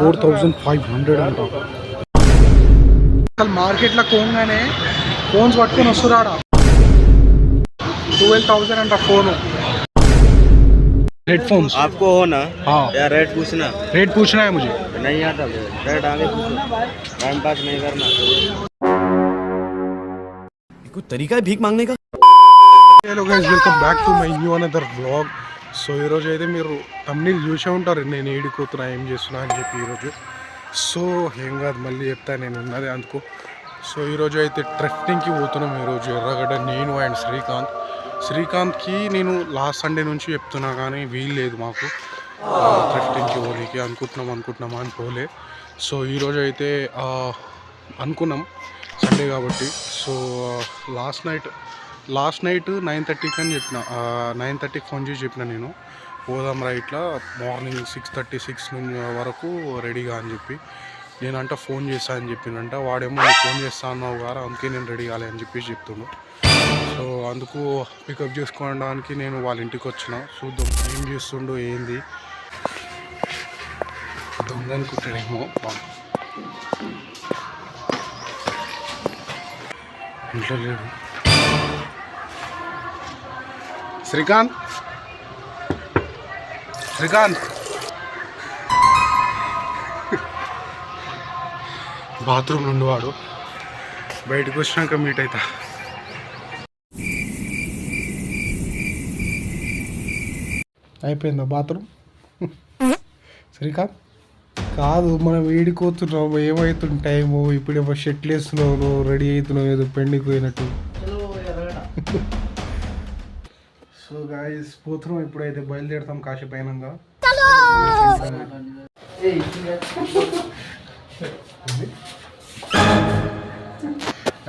4500 అంట. అసలు మార్కెట్లో కోంగానే ఫోన్స్ పట్టుకొని వస్తున్నాడా 12,000 అంట ఫోను. हेडफोन्स आपको हो ना? हाँ या रेट पूछना? रेट पूछना है मुझे. नहीं आता रेट आगे पूछो, टाइम पास नहीं करना. कोई तरीका है भीख मांगने का? Hello guys, welcome back to my new another vlog. So ఈరోజు అయితే మీరు తమ్ముళ్ళు చూసే ఉంటారు నేను ఏడిపోతున్నా ఏం చేస్తున్నా అని చెప్పి ఈరోజు. సో ఏం కాదు, మళ్ళీ చెప్తాను, నేను ఉన్నది అందుకు. సో ఈరోజు అయితే ట్రెక్కింగ్కి పోతున్నాం ఈరోజు ఎర్రగడ్డ, నేను అండ్ శ్రీకాంత్కి నేను లాస్ట్ సండే నుంచి చెప్తున్నా కానీ వీలు లేదు మాకు ట్రెక్కింగ్కి పోనీకి. అనుకుంటున్నామా అని పోలే. సో ఈరోజు అయితే అనుకున్నాం సండే కాబట్టి. సో లాస్ట్ నైట్ 9:30కి అని చెప్పిన, 9:30కి ఫోన్ చేసి చెప్పిన నేను పోదాం రైట్లా మార్నింగ్ 6:30 వరకు రెడీగా అని చెప్పి. నేనంట ఫోన్ చేస్తా అని చెప్పినంట, వాడేమో ఫోన్ చేస్తా అన్నావు గారా అందుకే నేను రెడీ కాలే అని చెప్పేసి చెప్తుండు. సో అందుకు పికప్ చేసుకోవడానికి నేను వాళ్ళ ఇంటికి వచ్చిన. చూద్దాం ఏం చేస్తుండో ఏంది, దొంగ అనుకుంటాడేమో. ఇంట్లో లేడు శ్రీకాంత్ బాత్రూమ్ నుండి వాడు బయటకు వచ్చినాక మీట్ అవుతా. అయిపోయిందా బాత్రూమ్? శ్రీకాంత్ కాదు, మనం వీడిపోతున్నాం, ఏమవుతుంది టైము ఇప్పుడేమో షర్ట్లు వేస్తున్నావు, రెడీ అవుతున్నావు ఏదో పెండికి పోయినట్టు. సో గాయస్ పోతున్నాం ఇప్పుడైతే, బయలుదేరుతాం కాసేపు అయినాక.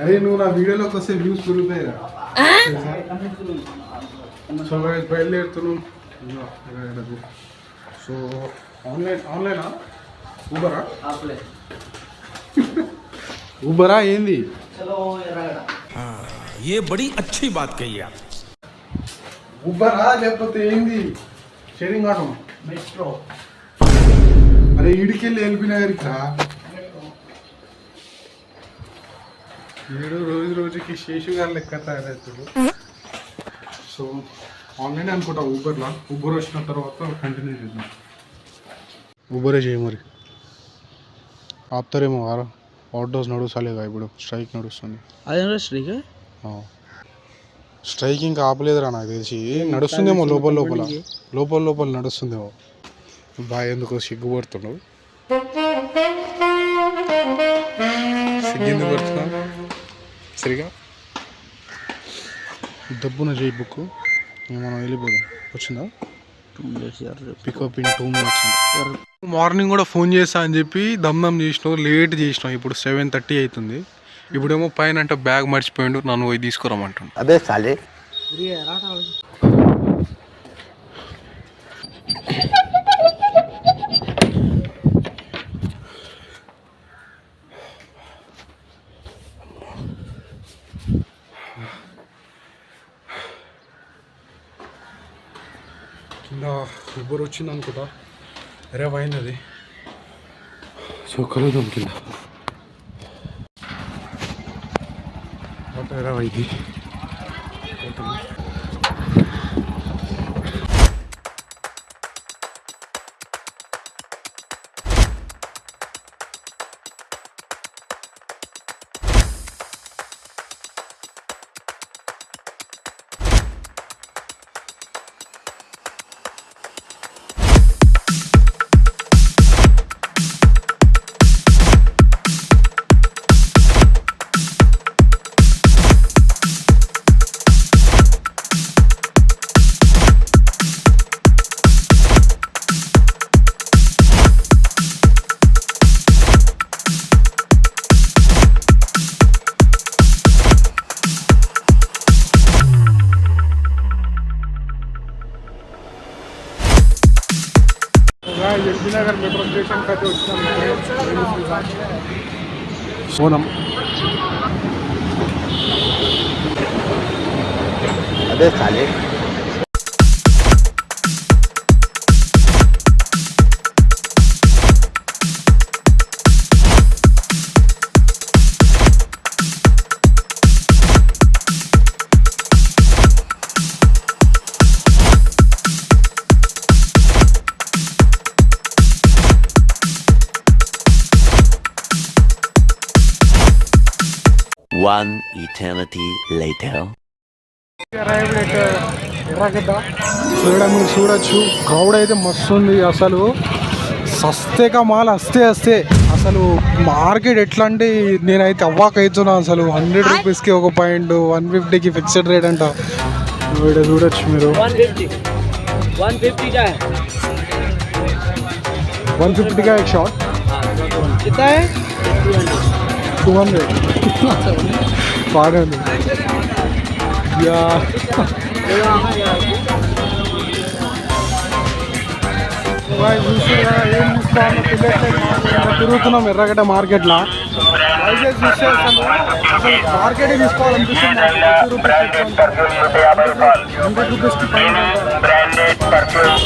అరే నువ్వు నా వీడియోలోకి వస్తే వ్యూస్ పెరుగుతాయిరా. సో గాయస్ బయలుదేరుతున్నాం. సో ఆన్లైనా ఊబరా ఏంది? ये बड़ी अच्छी बात कही आप. ఊబరా లేకపోతే ఏంది? Sharing auto metro. అరే ఈడికెళ్ళి ఎల్బీ నగర్కి రా. ఏడు రోజుకి శేషుగారు లెక్క తయారవుతాడు. సో ఆన్లైన్ అనుకుంటా ఊబర్ వచ్చిన తర్వాత కంటిన్యూ చేద్దాం. ఊబరే చేయ మరి, ఆపుతారేమో వారా. అవుట్డోర్స్ నడుస్తలేదా ఇప్పుడు, స్ట్రైక్ నడుస్తుంది. అదే స్ట్రైక్ స్ట్రైక్ ఇంకా ఆపలేదురా నాకు తెలిసి. నడుస్తుందేమో లోపల నడుస్తుందేమో. బాగా ఎందుకో సిగ్గుపడుతున్నావు, సిగ్గెందుకు పడుతున్నావు? సరిగా దబ్బున చేయి బుక్, మనం వెళ్ళిపోదాం. వచ్చిందా పికప్ ఇన్ 2 minutes. మార్నింగ్ కూడా ఫోన్ చేస్తా అని చెప్పి దమ్ చేసినావు, లేట్ చేసినావు. ఇప్పుడు 7:30 అవుతుంది. ఇప్పుడేమో పైన అంటే బ్యాగ్ మర్చిపోయిండు, నన్ను పోయి తీసుకురమ్మంటాను. అదే సాలే కింద ఊబర్ వచ్చింది అనుకుంటా, అరేవ్ అయింది అది. సో కలుద్దాం కింద, అరేవ్ అయింది. ఎల్బీనగర్ మెట్రో స్టేషన్ అయితే వచ్చినాం. సోనం అదే సాలే One eternity later. ఎర్రగడ్డ చూడడం మీరు చూడొచ్చు. క్రౌడ్ అయితే మస్తు ఉంది అసలు. సస్తేగా మాల్ వస్తే అసలు మార్కెట్ ఎట్లా అంటే నేనైతే అవ్వాక అవుతున్నా అసలు. 100 రూపీస్కి ఒక పాయింట్, 150కి ఫిక్స్డ్ రేట్ అంట. వీడియో చూడొచ్చు మీరు. 150 का एक शॉट कितना है? 200 पागल या తిరుగుతున్నాం ఎర్రగడ్డ మార్కెట్లో. వైజాగ్ చూస్తే అసలు మార్కెట్ తీసుకోవాలనిపిస్తుంది. 100 రూపీస్కి బ్రాండెడ్ పర్ఫ్యూమ్స్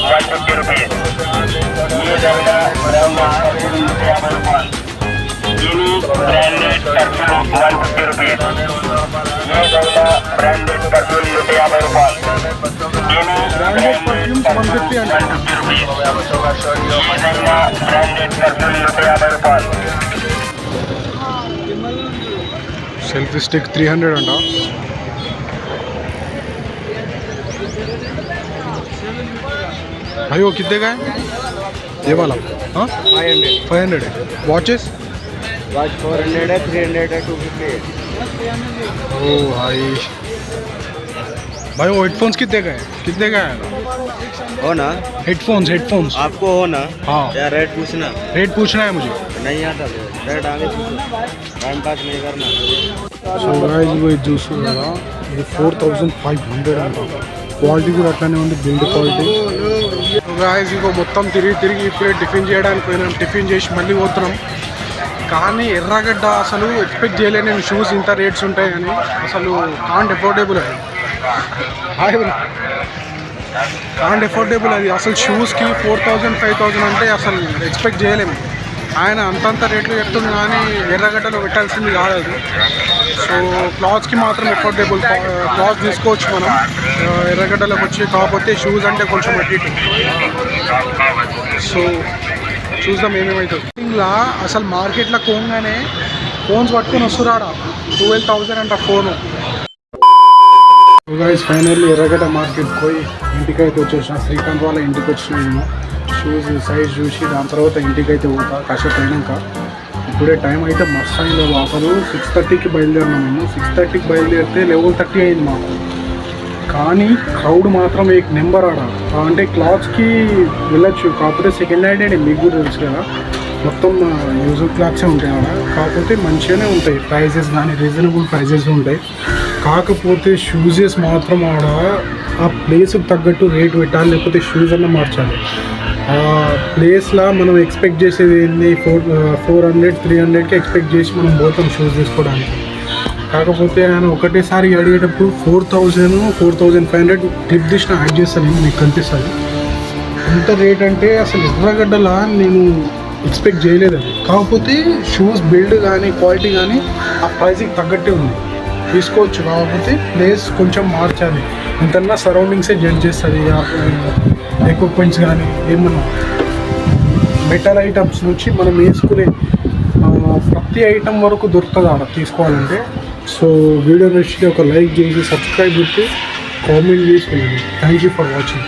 150 అంట. Selfie stick 300 अंटा. भाई वो कितने का है ये वाला? हाँ 500 है. वॉचेस वॉच 400 है, 300 है, 250 है. ओ भाई वो हेडफोन्स कितने का है? हो ना हेडफोन्स आपको हो ना? हाँ यार रेट पूछना है मुझे. नहीं आता रेट आगे पूछो, टाइम पास नहीं करना. సో గాయ్స్ ఇగో ఇది చూస్తుంది కదా, ఇది 4500 అంట. క్వాలిటీ కూడా అట్లానే ఉంది, బిల్డ్ క్వాలిటీ. సో గాయ్స్ ఇగో మొత్తం తిరిగి ఇప్పుడే టిఫిన్ చేయడానికి పోయినాం. టిఫిన్ చేసి మళ్ళీ పోతున్నాం. కానీ ఎర్రగడ్డ అసలు ఎక్స్పెక్ట్ చేయలేను నేను షూస్ ఇంత రేట్స్ ఉంటాయి కానీ. అసలు కాంట్ అఫోర్డబుల్ అది అసలు షూస్కి 4000 5000 అంటే అసలు ఎక్స్పెక్ట్ చేయలేము. ఆయన అంతంత రేట్లు చెప్తుంది కానీ ఎర్రగడ్డలో పెట్టాల్సింది కాదు అది. సో క్లాత్స్కి మాత్రం అఫోర్డబుల్ క్లాత్ తీసుకోవచ్చు మనం ఎర్రగడ్డలోకి వచ్చి. కాకపోతే షూస్ అంటే కొంచెం అటు ఇటు. సో చూద్దాం ఏమేమవుతుంది. ఇలా అసలు మార్కెట్లో కోంగానే ఫోన్స్ పట్టుకొని వస్తున్నాడా 12,000 అంట ఫోను. గైస్ ఫైనల్లీ ఎర్రగడ్డ మార్కెట్కి పోయి ఇంటికైతే వచ్చేసిన. శ్రీకాంత్ వాళ్ళ ఇంటికి వచ్చిన నేను షూస్ సైజ్ చూసి దాని తర్వాత ఇంటికైతే పోతా కాసేపు అయినాక. ఇప్పుడే టైం అయితే మస్తు అయింది అసలు. 6:30కి బయలుదేరినాం మేము. 6:30కి బయలుదేరితే 11:30 అయింది మాకు. కానీ క్రౌడ్ మాత్రం ఏక్ నెంబర్ ఆడ. అంటే క్లాత్స్కి వెళ్ళొచ్చు, కాకపోతే సెకండ్ హ్యాండ్ మీకు కూడా తెలుసు కదా, మొత్తం యూజర్ క్లాత్సే ఉంటాయి ఆడ. కాకపోతే మంచిగానే ఉంటాయి, ప్రైజెస్ కానీ రీజనబుల్ ప్రైజెస్ ఉంటాయి. కాకపోతే షూజెస్ మాత్రం ఆడ ఆ ప్లేస్కి తగ్గట్టు రేట్ పెట్టాలి, లేకపోతే షూస్ అన్న మార్చాలి. ఆ ప్లేస్లో మనం ఎక్స్పెక్ట్ చేసేది ఏంటి, 400 300కి ఎక్స్పెక్ట్ చేసి మనం పోతాం షూస్ తీసుకోవడానికి. కాకపోతే ఆయన ఒకటేసారి అడిగేటప్పుడు 4000 4500 క్లిప్ తీసిన యాడ్ చేస్తాను, మీకు కనిపిస్తుంది. ఎంత రేట్ అంటే అసలు ఎర్రగడ్డలా నేను ఎక్స్పెక్ట్ చేయలేదు అది. కాకపోతే షూస్ బిల్డ్ కానీ క్వాలిటీ కానీ ఆ ప్రైస్కి తగ్గట్టే ఉంది, తీసుకోవచ్చు. కాకపోతే ప్లేస్ కొంచెం మార్చాలి. ఎంతన్నా సరౌండింగ్సే జడ్జ్ చేస్తుంది. ఎక్విప్మెంట్స్ కానీ ఏమన్నా మెటల్ ఐటమ్స్ నుంచి మనం వేసుకునే ప్రతి ఐటమ్ వరకు దొరుకుతుంది ఆడ తీసుకోవాలంటే. సో వీడియో నచ్చితే ఒక లైక్ చేసి సబ్స్క్రైబ్ చేసి కామెంట్ చేసి వెళ్ళండి. Thank you for watching.